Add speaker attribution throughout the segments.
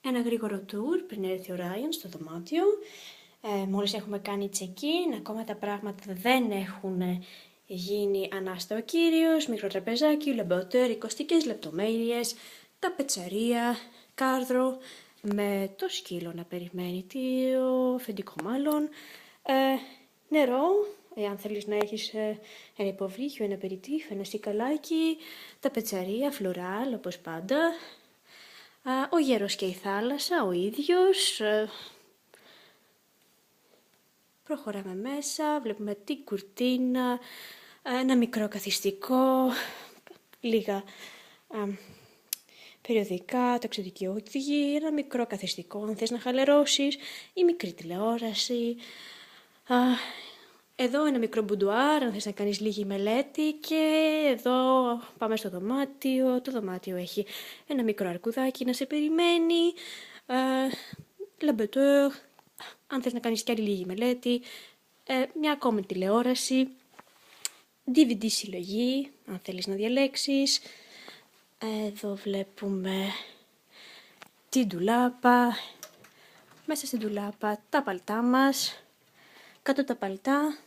Speaker 1: Ένα γρήγορο tour πριν έρθει ο Ράιαν στο δωμάτιο. Μόλις έχουμε κάνει check-in, ακόμα τα πράγματα δεν έχουν γίνει ανάστα ο κύριος, μικρό τραπεζάκι, λεμποτέρ, οικοστικές λεπτομέρειες, ταπετσαρία, κάρδρο, με το σκύλο να περιμένει, το αφεντικό μάλλον, νερό, αν θέλεις να έχεις ένα υποβρύχιο, ένα περιτύφ, ένα σικαλάκι, ταπετσαρία, φλωράλ, όπως πάντα. Ο γέρος και η θάλασσα, ο ίδιος. Προχωράμε μέσα, βλέπουμε την κουρτίνα, ένα μικρό καθιστικό, λίγα περιοδικά, ταξιδική οδηγία, ένα μικρό καθιστικό αν θες να χαλαρώσεις, η μικρή τηλεόραση. Εδώ ένα μικρό μπουντουάρ, αν θες να κάνεις λίγη μελέτη, και εδώ πάμε στο δωμάτιο. Το δωμάτιο έχει ένα μικρό αρκουδάκι να σε περιμένει, λαμπετέρ, αν θες να κάνεις κι άλλη λίγη μελέτη, μια ακόμη τηλεόραση, DVD συλλογή, αν θέλεις να διαλέξεις. Εδώ βλέπουμε την ντουλάπα, μέσα στην ντουλάπα τα παλτά μας, κάτω τα παλτά,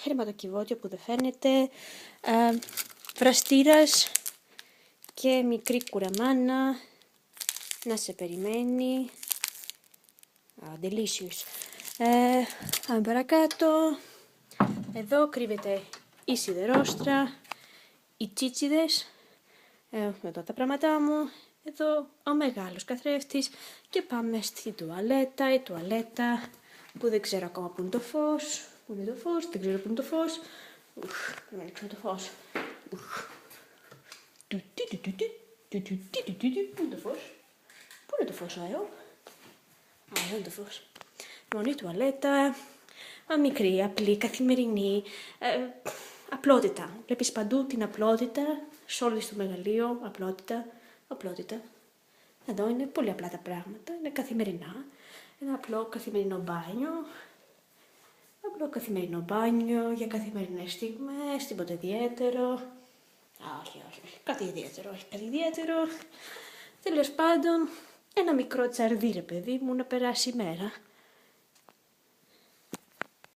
Speaker 1: χρηματοκιβώτιο που δεν φαίνεται, βραστήρας και μικρή κουραμάνα να σε περιμένει. Delicious. Πάμε παρακάτω. Εδώ κρύβεται η σιδερόστρα, οι τσίτσιδες, εδώ τα πράγματά μου, εδώ ο μεγάλος καθρέφτης, και πάμε στην τουαλέτα, η τουαλέτα που δεν ξέρω ακόμα που είναι το φως. Πού είναι το φως, δεν ξέρω που είναι το φως. Πρέπει να ανοίξουμε το φως. Πού είναι το φως, πού είναι το φως, εδώ είναι το φως. Μονή τουαλέτα, μικρή, απλή, καθημερινή, απλότητα. Βλέπεις παντού την απλότητα, σε όλο το μεγαλείο, απλότητα. Εδώ είναι πολύ απλά τα πράγματα, είναι καθημερινά. Ένα απλό καθημερινό μπάνιο, για καθημερινές στιγμές, τίποτα ιδιαίτερο. Όχι, κάτι ιδιαίτερο. Τέλος πάντων, ένα μικρό τσαρδί, ρε παιδί μου, να περάσει η μέρα.